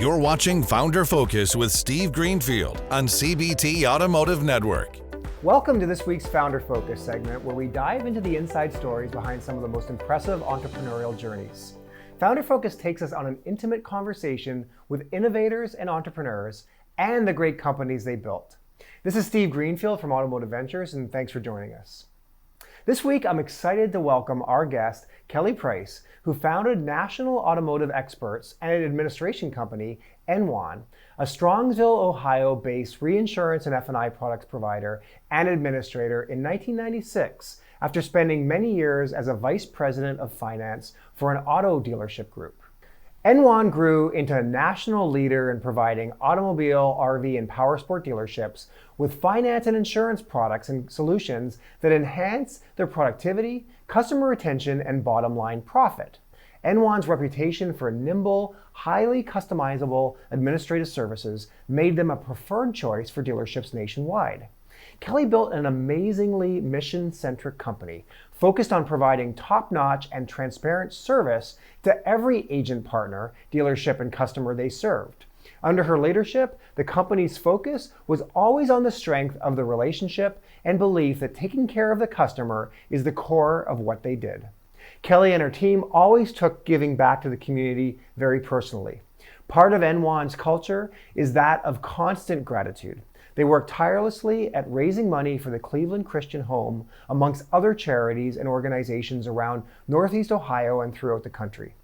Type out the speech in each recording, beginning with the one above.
You're watching Founder Focus with Steve Greenfield on CBT Automotive Network. Welcome to this week's Founder Focus segment, where we dive into the inside stories behind some of the most impressive entrepreneurial journeys. Founder Focus takes us on an intimate conversation with innovators and entrepreneurs and the great companies they built. This is Steve Greenfield from Automotive Ventures, and thanks for joining us. This week, I'm excited to welcome our guest, Kelly Price, who founded National Automotive Experts and an administration company, NWAN, a Strongsville, Ohio-based reinsurance and F&I products provider and administrator in 1996, after spending many years as a vice president of finance for an auto dealership group. NWAN grew into a national leader in providing automobile, RV, and powersport dealerships with finance and insurance products and solutions that enhance their productivity, customer retention, and bottom line profit. NWAN's reputation for nimble, highly customizable administrative services made them a preferred choice for dealerships nationwide. Kelly built an amazingly mission-centric company focused on providing top-notch and transparent service to every agent partner, dealership, and customer they served. Under her leadership, the company's focus was always on the strength of the relationship and belief that taking care of the customer is the core of what they did. Kelly and her team always took giving back to the community very personally. Part of NWAN's culture is that of constant gratitude. They work tirelessly at raising money for the Cleveland Christian Home, amongst other charities and organizations around Northeast Ohio and throughout the country.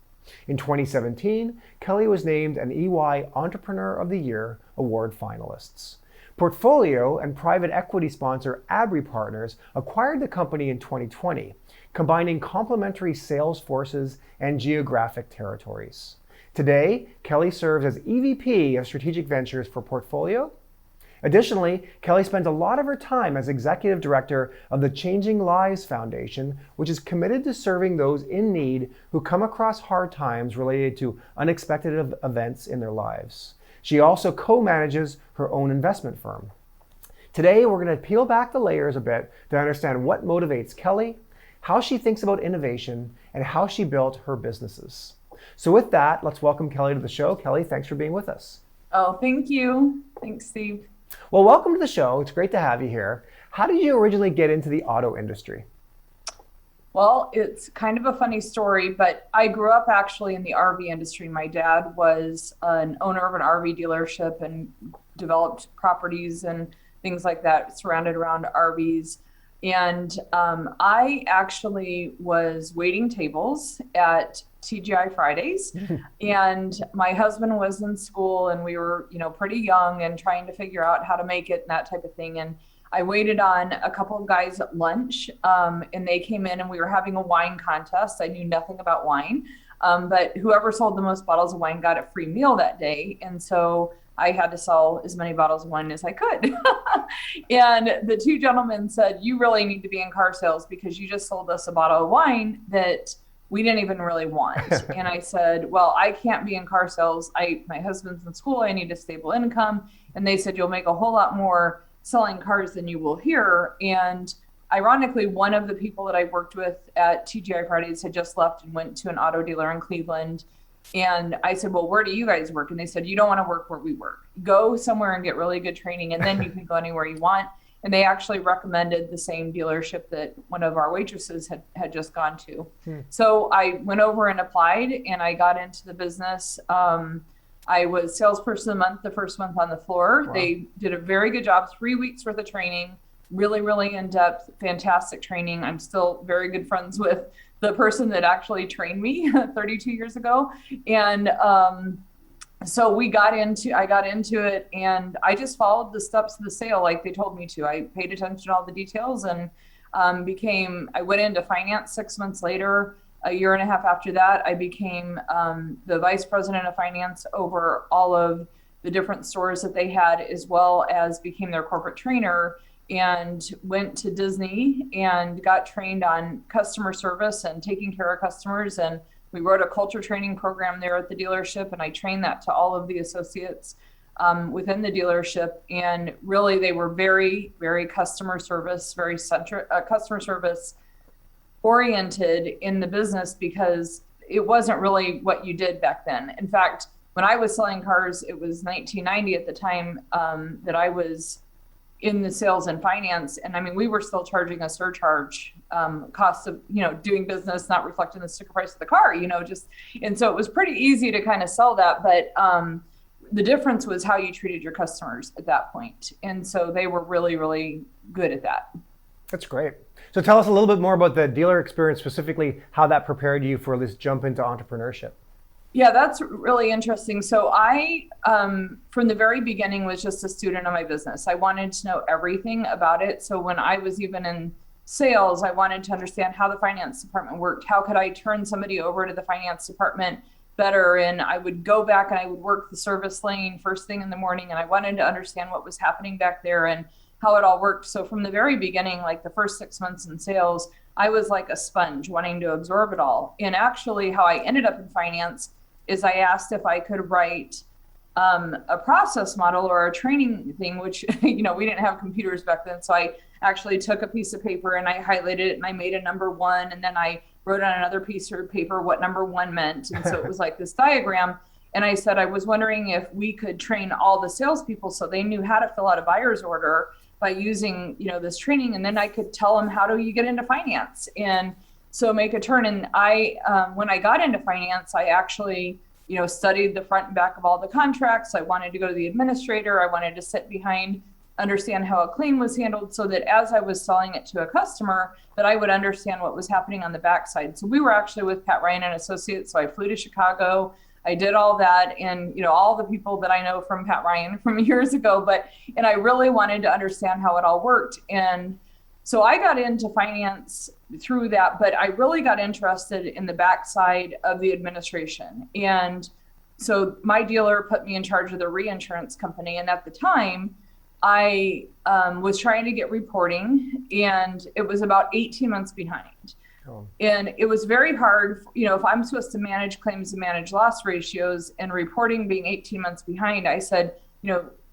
In 2017, Kelly was named an EY Entrepreneur of the Year Award finalists. Portfolio and private equity sponsor Abry Partners acquired the company in 2020, combining complementary sales forces and geographic territories. Today, Kelly serves as EVP of Strategic Ventures for Portfolio. Additionally, Kelly spends a lot of her time as executive director of the Changing Lives Foundation, which is committed to serving those in need who come across hard times related to unexpected events in their lives. She also co-manages her own investment firm. Today, we're going to peel back the layers a bit to understand what motivates Kelly, how she thinks about innovation, and how she built her businesses. So with that, let's welcome Kelly to the show. Kelly, thanks for being with us. Oh, thank you. Thanks, Steve. Well, welcome to the show. It's great to have you here. How did you originally get into the auto industry? Well, it's kind of a funny story, but I grew up actually in the RV industry. My dad was an owner of an RV dealership and developed properties and things like that surrounded around RVs. And I actually was waiting tables at TGI Fridays. And my husband was in school and we were, pretty young and trying to figure out how to make it and that type of thing. And I waited on a couple of guys at lunch and they came in and we were having a wine contest. I knew nothing about wine, but whoever sold the most bottles of wine got a free meal that day. And so I had to sell as many bottles of wine as I could. And the two gentlemen said, "You really need to be in car sales because you just sold us a bottle of wine that we didn't even really want." And I said, "Well, I can't be in car sales. My husband's in school. I need a stable income." And they said, "You'll make a whole lot more selling cars than you will here." And ironically, one of the people that I worked with at TGI Fridays had just left and went to an auto dealer in Cleveland. And I said, "Well, where do you guys work?" And they said, "You don't want to work where we work. Go somewhere and get really good training, and then you can go anywhere you want." And they actually recommended the same dealership that one of our waitresses had just gone to. So I went over and applied, and I got into the business. I was salesperson of the month, the first month on the floor. Wow. They did a very good job, 3 weeks worth of training, really, really in-depth, fantastic training. I'm still very good friends with the person that actually trained me 32 years ago. And so I got into it and I just followed the steps of the sale like they told me to. I paid attention to all the details and I went into finance 6 months later. A year and a half after that, I became the vice president of finance over all of the different stores that they had, as well as became their corporate trainer, and went to Disney and got trained on customer service and taking care of customers. And we wrote a culture training program there at the dealership, and I trained that to all of the associates within the dealership. And really, they were very, very customer service oriented in the business, because it wasn't really what you did back then. In fact, when I was selling cars, it was 1990 at the time that I was in the sales and finance. And I mean, we were still charging a surcharge cost of, doing business, not reflecting the sticker price of the car, and so it was pretty easy to kind of sell that. But the difference was how you treated your customers at that point. And so they were really, really good at that. That's great. So tell us a little bit more about the dealer experience, specifically how that prepared you for this jump into entrepreneurship. Yeah, that's really interesting. So I, from the very beginning, was just a student of my business. I wanted to know everything about it. So when I was even in sales, I wanted to understand how the finance department worked. How could I turn somebody over to the finance department better? And I would go back and I would work the service lane first thing in the morning. And I wanted to understand what was happening back there and how it all worked. So from the very beginning, like the first 6 months in sales, I was like a sponge wanting to absorb it all. And actually how I ended up in finance is I asked if I could write a process model or a training thing, which, we didn't have computers back then. So I actually took a piece of paper and I highlighted it and I made a number 1. And then I wrote on another piece of paper what number 1 meant. And so it was like this diagram. And I said, I was wondering if we could train all the salespeople so they knew how to fill out a buyer's order by using, this training. And then I could tell them, how do you get into finance? And so make a turn. And I, when I got into finance, I actually, studied the front and back of all the contracts. I wanted to go to the administrator. I wanted to sit behind, understand how a claim was handled so that as I was selling it to a customer, that I would understand what was happening on the backside. So we were actually with Pat Ryan and Associates. So I flew to Chicago. I did all that, and all the people that I know from Pat Ryan from years ago, and I really wanted to understand how it all worked. And so I got into finance through that, but I really got interested in the backside of the administration. And so my dealer put me in charge of the reinsurance company. And at the time, I was trying to get reporting, and it was about 18 months behind. Oh. And it was very hard, if I'm supposed to manage claims and manage loss ratios and reporting being 18 months behind, I said,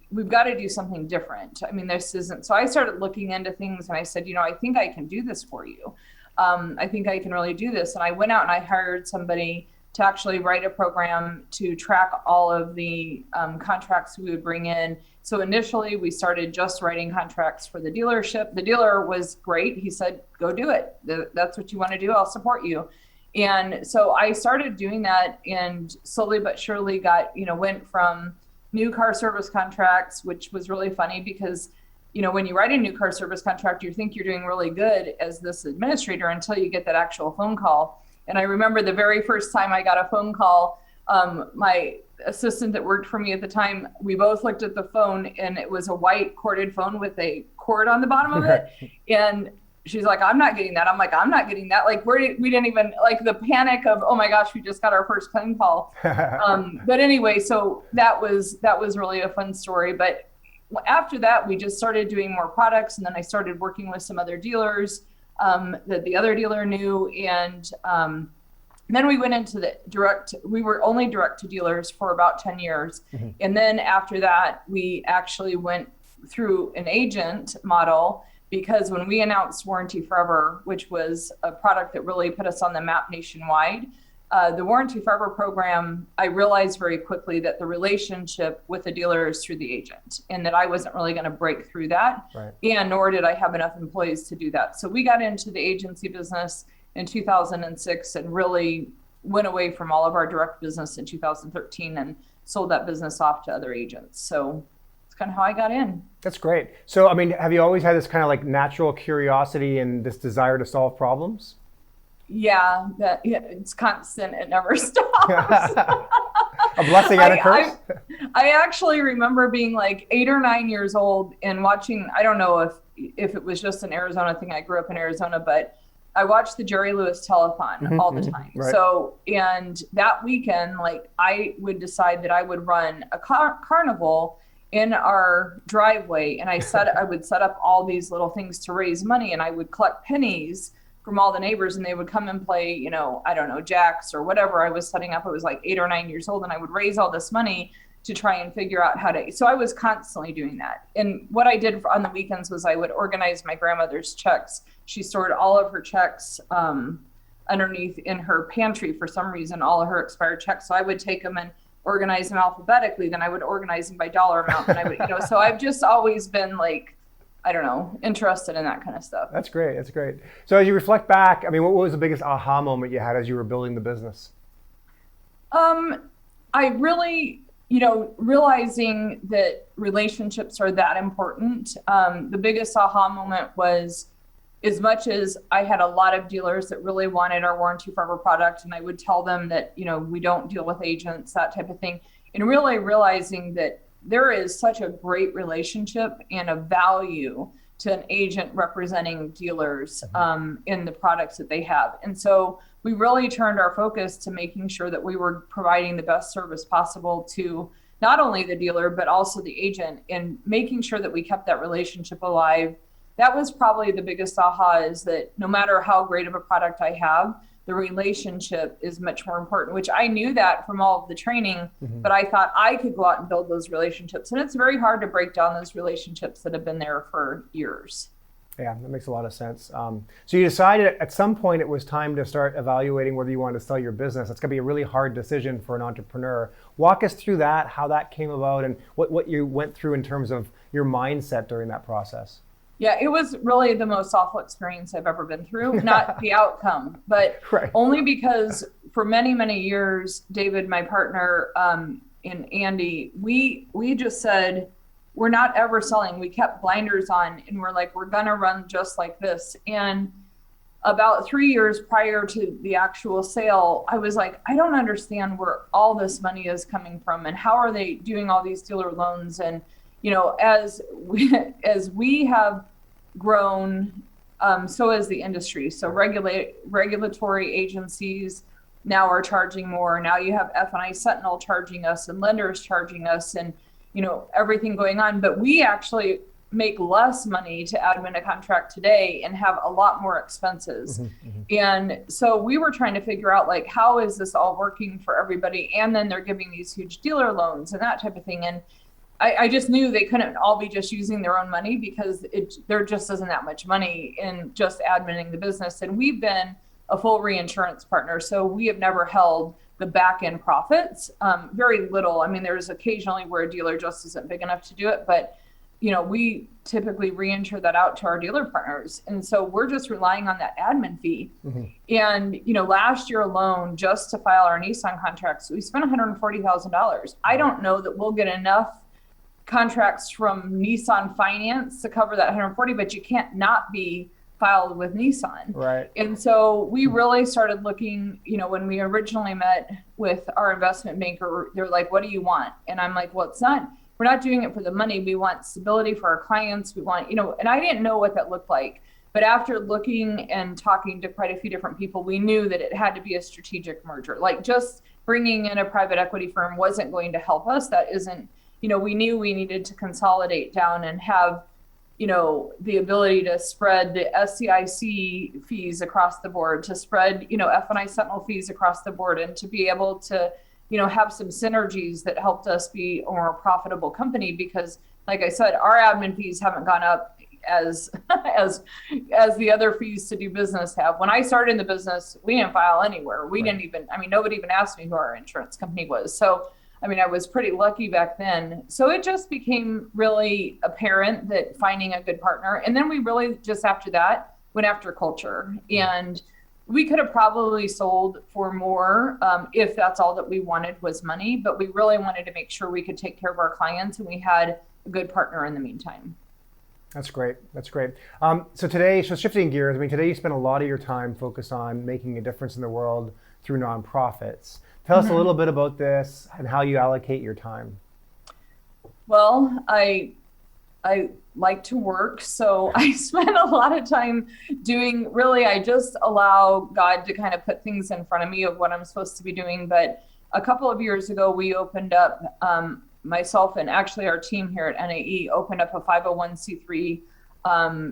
we've got to do something different. I mean, this isn't, so I started looking into things and I said, I think I can do this for you. I think I can really do this. And I went out and I hired somebody to actually write a program to track all of the contracts we would bring in. So initially we started just writing contracts for the dealership. The dealer was great. He said, go do it. That's what you want to do. I'll support you. And so I started doing that, and slowly but surely went from new car service contracts, which was really funny because, when you write a new car service contract, you think you're doing really good as this administrator until you get that actual phone call. And I remember the very first time I got a phone call, my assistant that worked for me at the time, we both looked at the phone and it was a white corded phone with a cord on the bottom of it. And she's like, I'm not getting that. I'm like, I'm not getting that. Like we didn't even, like, the panic of, oh my gosh, we just got our first phone call. But anyway, so that was really a fun story. But after that, we just started doing more products. And then I started working with some other dealers that the other dealer knew. And then we went into we were only direct to dealers for about 10 years. Mm-hmm. And then after that, we actually went through an agent model, because when we announced Warranty Forever, which was a product that really put us on the map nationwide, the Warranty Forever program, I realized very quickly that the relationship with the dealer is through the agent, and that I wasn't really going to break through that. Right. And nor did I have enough employees to do that. So we got into the agency business in 2006 and really went away from all of our direct business in 2013 and sold that business off to other agents. So it's kind of how I got in. That's great. So, I mean, have you always had this kind of like natural curiosity and this desire to solve problems? Yeah, it's constant. It never stops. A blessing and a curse? I actually remember being like 8 or 9 years old and watching, I don't know if it was just an Arizona thing. I grew up in Arizona, but I watched the Jerry Lewis telethon all the time. Right. So, and that weekend, like, I would decide that I would run a carnival in our driveway, and I would set up all these little things to raise money, and I would collect pennies from all the neighbors, and they would come and play, I don't know, jacks or whatever I was setting up. I was like 8 or 9 years old, and I would raise all this money to try and figure out how to, so I was constantly doing that. And what I did on the weekends was I would organize my grandmother's checks. She stored all of her checks underneath in her pantry for some reason, all of her expired checks. So I would take them and organize them alphabetically, then I would organize them by dollar amount, and I would, so I've just always been like, I don't know, interested in that kind of stuff. That's great. That's great. So as you reflect back, I mean, what was the biggest aha moment you had as you were building the business? I really, realizing that relationships are that important. The biggest aha moment was, as much as I had a lot of dealers that really wanted our Warranty Forever product, and I would tell them that, we don't deal with agents, that type of thing, and really realizing that there is such a great relationship and a value to an agent representing dealers in the products that they have. And so we really turned our focus to making sure that we were providing the best service possible to not only the dealer, but also the agent, and making sure that we kept that relationship alive. That was probably the biggest aha, is that no matter how great of a product I have, the relationship is much more important, which I knew that from all of the training, but I thought I could go out and build those relationships. And it's very hard to break down those relationships that have been there for years. Yeah, that makes a lot of sense. So you decided at some point it was time to start evaluating whether you wanted to sell your business. It's going to be a really hard decision for an entrepreneur. Walk us through that, how that came about, and what you went through in terms of your mindset during that process. Yeah, it was really the most awful experience I've ever been through, not the outcome, but Right. Only because for many, many years, David, my partner, and Andy, we just said, we're not ever selling. We kept blinders on, and we're like, we're going to run just like this. And about 3 years prior to the actual sale, I was like, I don't understand where all this money is coming from, and how are they doing all these dealer loans? And, as we have grown, so has the industry. So regulatory agencies now are charging more. Now you have F&I Sentinel charging us, and lenders charging us, and everything going on. But we actually make less money to admin a contract today and have a lot more expenses. And so we were trying to figure out, like, how is this all working for everybody? And then they're giving these huge dealer loans and that type of thing. And I just knew they couldn't all be just using their own money, because there just isn't that much money in just adminning the business. And we've been a full reinsurance partner, so we have never held the back end profits. Very little. I mean, there's occasionally where a dealer just isn't big enough to do it, but we typically reinsure that out to our dealer partners. And so we're just relying on that admin fee. And, last year alone, just to file our Nissan contracts, we spent $140,000. I don't know that we'll get enough contracts from Nissan Finance to cover that 140, but you can't not be filed with Nissan. Right. And so we really started looking, when we originally met with our investment banker, they're like, what do you want? And I'm like, well, we're not doing it for the money. We want stability for our clients. We want, and I didn't know what that looked like. But after looking and talking to quite a few different people, we knew that it had to be a strategic merger. Like, just bringing in a private equity firm wasn't going to help us. That isn't, we knew we needed to consolidate down and have, the ability to spread the SCIC fees across the board, to spread, F&I Sentinel fees across the board, and to be able to, have some synergies that helped us be a more profitable company. Because, like I said, our admin fees haven't gone up as the other fees to do business have. When I started in the business, we didn't file anywhere. We didn't even, nobody even asked me who our insurance company was. So, I was pretty lucky back then. So it just became really apparent that finding a good partner. And then we really just after that went after culture. And we could have probably sold for more if that's all that we wanted was money. But we really wanted to make sure we could take care of our clients, and we had a good partner in the meantime. That's great. That's great. So shifting gears, today you spend a lot of your time focused on making a difference in the world through nonprofits. Tell us a little bit about this and how you allocate your time. Well, I like to work, so I spend a lot of time I just allow God to kind of put things in front of me of what I'm supposed to be doing. But a couple of years ago, we opened up, myself and actually our team here at NAE opened up a 501c3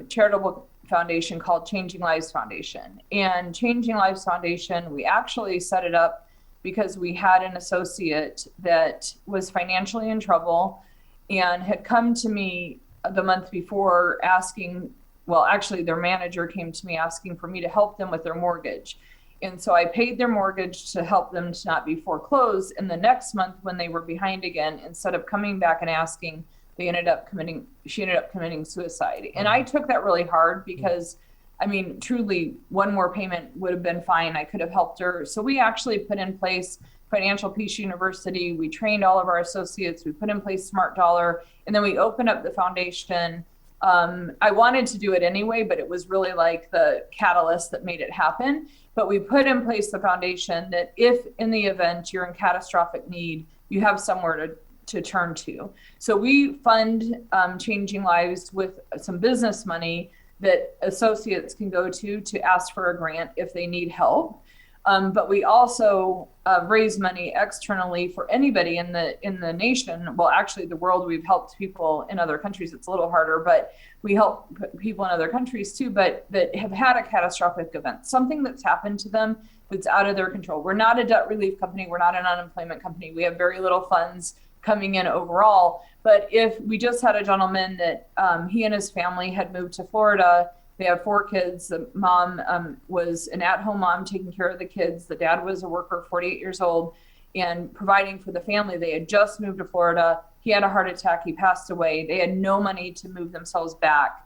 charitable foundation called Changing Lives Foundation. And Changing Lives Foundation, we actually set it up because we had an associate that was financially in trouble and had come to me the month before asking, well, actually their manager came to me asking for me to help them with their mortgage. And so I paid their mortgage to help them to not be foreclosed. And the next month when they were behind again, instead of coming back and asking, she ended up committing suicide. And I took that really hard because, I mean, truly one more payment would have been fine. I could have helped her. So we actually put in place Financial Peace University. We trained all of our associates. We put in place Smart Dollar, and then we opened up the foundation. I wanted to do it anyway, but it was really like the catalyst that made it happen. But we put in place the foundation that if in the event you're in catastrophic need, you have somewhere to turn to. So we fund Changing Lives with some business money that associates can go to ask for a grant if they need help. But we also raise money externally for anybody in the nation. Well, actually, the world. We've helped people in other countries. It's a little harder, but we help people in other countries too. But that have had a catastrophic event, something that's happened to them that's out of their control. We're not a debt relief company. We're not an unemployment company. We have very little funds coming in overall. But if we just had a gentleman that he and his family had moved to Florida. They have 4 kids. The mom was an at-home mom taking care of the kids. The dad was a worker, 48 years old, and providing for the family. They had just moved to Florida. He had a heart attack. He passed away. They had no money to move themselves back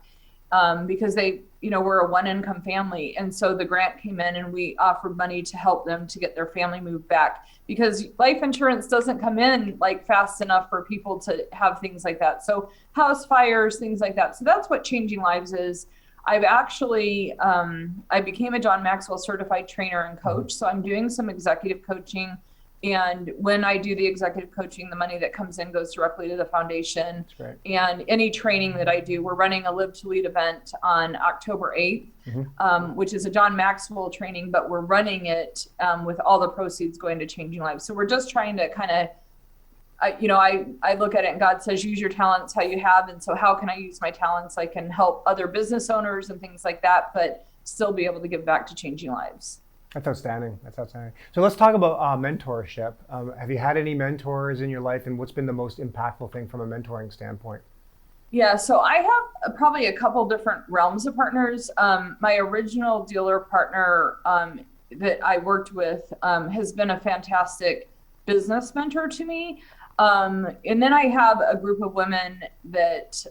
because they, were a one-income family. And so the grant came in, and we offered money to help them to get their family moved back because life insurance doesn't come in like fast enough for people to have things like that. So house fires, things like that. So that's what Changing Lives is. I've actually, I became a John Maxwell certified trainer and coach. So I'm doing some executive coaching. And when I do the executive coaching, the money that comes in goes directly to the foundation. That's great. And any training that I do, we're running a Live to Lead event on October 8th, which is a John Maxwell training, but we're running it with all the proceeds going to Changing Lives. So we're just trying to kind of, I look at it and God says, use your talents how you have. And so how can I use my talents? I can help other business owners and things like that, but still be able to give back to Changing Lives. That's outstanding. So let's talk about mentorship. Have you had any mentors in your life, and what's been the most impactful thing from a mentoring standpoint? Yeah, so I have probably a couple different realms of partners. My original dealer partner that I worked with has been a fantastic business mentor to me. And then I have a group of women that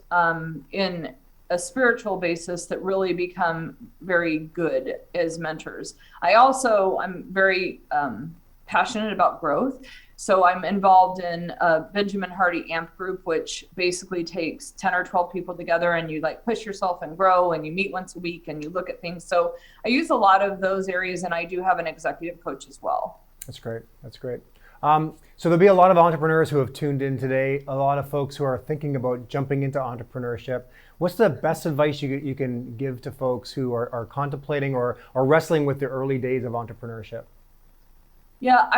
in a spiritual basis that really become very good as mentors. I'm very passionate about growth. So I'm involved in a Benjamin Hardy AMP group, which basically takes 10 or 12 people together and you like push yourself and grow, and you meet once a week and you look at things. So I use a lot of those areas, and I do have an executive coach as well. That's great. So there'll be a lot of entrepreneurs who have tuned in today, a lot of folks who are thinking about jumping into entrepreneurship. What's the best advice you can give to folks who are contemplating or wrestling with the early days of entrepreneurship? Yeah,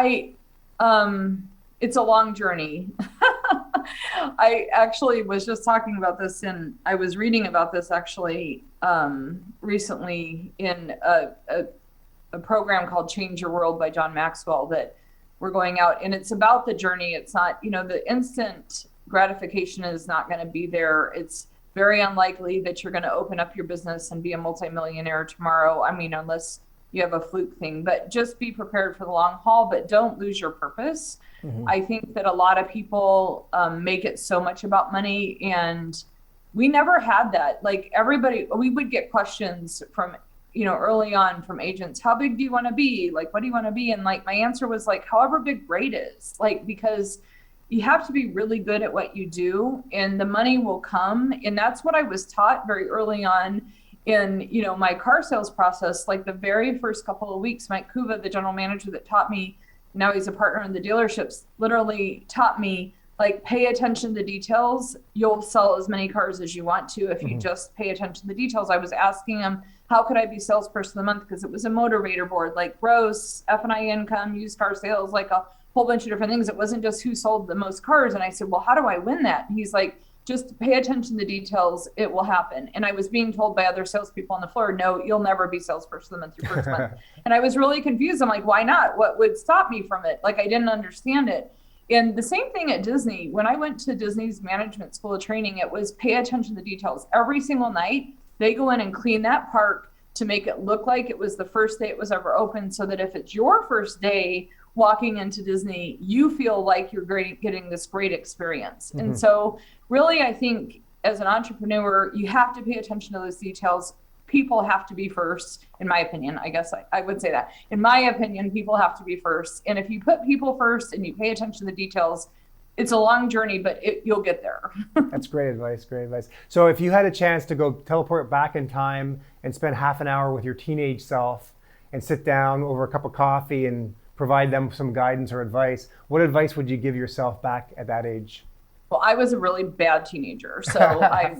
it's a long journey. I actually was just talking about this, and I was reading about this actually recently in a program called Change Your World by John Maxwell that we're going out, and it's about the journey. It's not, the instant gratification is not going to be there. It's very unlikely that you're going to open up your business and be a multimillionaire tomorrow. I mean, unless you have a fluke thing, but just be prepared for the long haul, but don't lose your purpose. I think that a lot of people make it so much about money, and we never had that. Like we would get questions from early on from agents, how big do you want to be? Like, what do you want to be? And like, my answer was like, however big great is, like, because you have to be really good at what you do and the money will come. And that's what I was taught very early on in, my car sales process. Like the very first couple of weeks, Mike Kuva, the general manager that taught me, now he's a partner in the dealerships, literally taught me, like, pay attention to the details. You'll sell as many cars as you want to if you just pay attention to the details. I was asking him, how could I be salesperson of the month? Because it was a motivator board, like gross, F&I income, used car sales, like a whole bunch of different things. It wasn't just who sold the most cars. And I said, well, how do I win that? And he's like, just pay attention to the details. It will happen. And I was being told by other salespeople on the floor, no, you'll never be salesperson of the month your first month. And I was really confused. I'm like, why not? What would stop me from it? Like, I didn't understand it. And the same thing at Disney. When I went to Disney's management school of training, it was pay attention to the details. Every single night, they go in and clean that park. to make it look like it was the first day it was ever open, so that if it's your first day walking into Disney, you feel like you're getting this great experience. Mm-hmm. And so really, I think as an entrepreneur, you have to pay attention to those details. People have to be first, in my opinion. I guess I would say that. In my opinion, people have to be first. And if you put people first and you pay attention to the details, it's a long journey, but you'll get there. That's great advice, great advice. So if you had a chance to go teleport back in time and spend half an hour with your teenage self and sit down over a cup of coffee and provide them some guidance or advice, what advice would you give yourself back at that age? Well, I was a really bad teenager, so I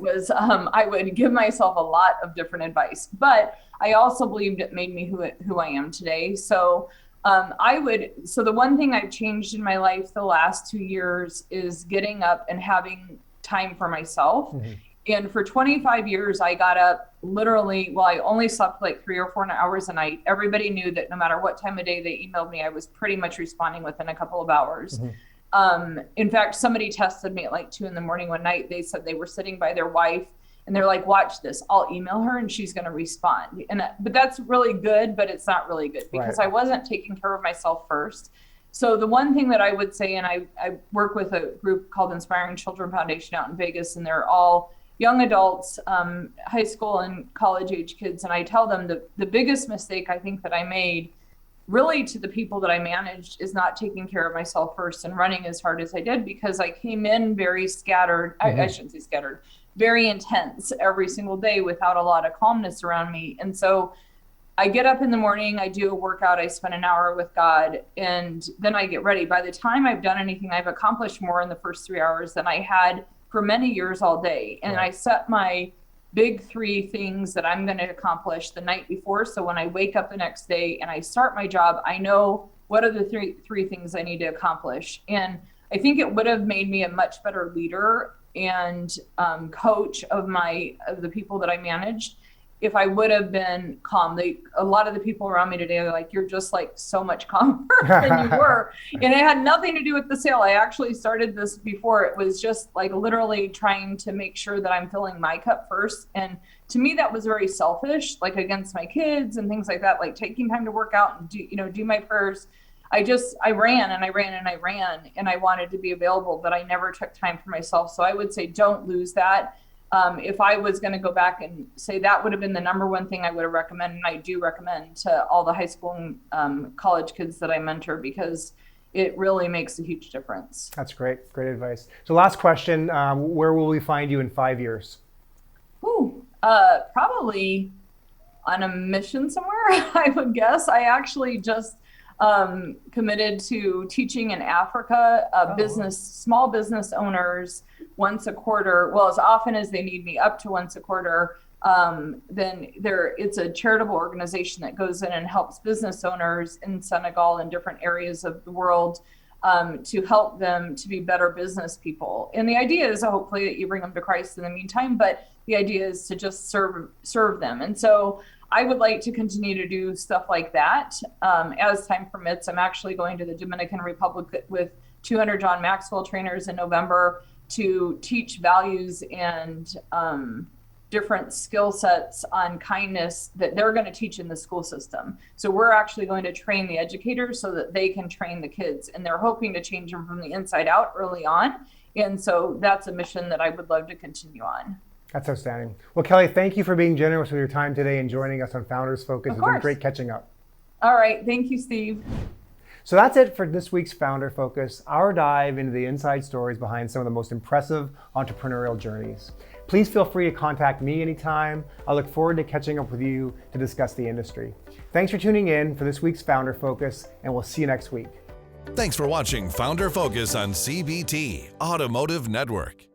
would give myself a lot of different advice, but I also believed it made me who I am today. So the one thing I've changed in my life the last 2 years is getting up and having time for myself. Mm-hmm. And for 25 years, I got up literally, I only slept like 3 or 4 hours a night. Everybody knew that no matter what time of day they emailed me, I was pretty much responding within a couple of hours. Mm-hmm. In fact, somebody tested me at like 2 a.m. one night. They said they were sitting by their wife and they're like, watch this, I'll email her and she's going to respond. But that's really good, but it's not really good because I wasn't taking care of myself first. So the one thing that I would say, and I work with a group called Inspiring Children Foundation out in Vegas, and they're all young adults, high school and college age kids. And I tell them the biggest mistake I think that I made really to the people that I managed is not taking care of myself first and running as hard as I did, because I came in very scattered. Mm-hmm. I shouldn't say scattered, very intense every single day without a lot of calmness around me. And so I get up in the morning, I do a workout, I spend an hour with God, and then I get ready. By the time I've done anything, I've accomplished more in the first 3 hours than I had for many years all day. And I set my big 3 things that I'm going to accomplish the night before. So when I wake up the next day and I start my job, I know what are the three things I need to accomplish. And I think it would have made me a much better leader and coach of the people that I managed if I would have been calm. A lot of the people around me today are like, you're just like so much calmer than you were. And it had nothing to do with the sale. I actually started this before. It was just like literally trying to make sure that I'm filling my cup first. And to me, that was very selfish, like against my kids and things like that, like taking time to work out and do my prayers. I ran and I wanted to be available, but I never took time for myself. So I would say, don't lose that. If I was going to go back and say that would have been the number one thing I would have recommended, and I do recommend to all the high school and college kids that I mentor, because it really makes a huge difference. That's great. Great advice. So last question, where will we find you in 5 years? Probably on a mission somewhere, I would guess. I actually just committed to teaching in Africa, small business owners once a quarter, as often as they need me, up to once a quarter. It's a charitable organization that goes in and helps business owners in Senegal and different areas of the world to help them to be better business people. And the idea is hopefully that you bring them to Christ in the meantime, but the idea is to just serve them. And so I would like to continue to do stuff like that as time permits. I'm actually going to the Dominican Republic with 200 John Maxwell trainers in November to teach values and different skill sets on kindness that they're going to teach in the school system. So we're actually going to train the educators so that they can train the kids, and they're hoping to change them from the inside out early on. And so that's a mission that I would love to continue on. That's outstanding. Well, Kelly, thank you for being generous with your time today and joining us on Founders Focus. It's been great catching up. All right. Thank you, Steve. So that's it for this week's Founder Focus, our dive into the inside stories behind some of the most impressive entrepreneurial journeys. Please feel free to contact me anytime. I look forward to catching up with you to discuss the industry. Thanks for tuning in for this week's Founder Focus, and we'll see you next week. Thanks for watching Founder Focus on CBT Automotive Network.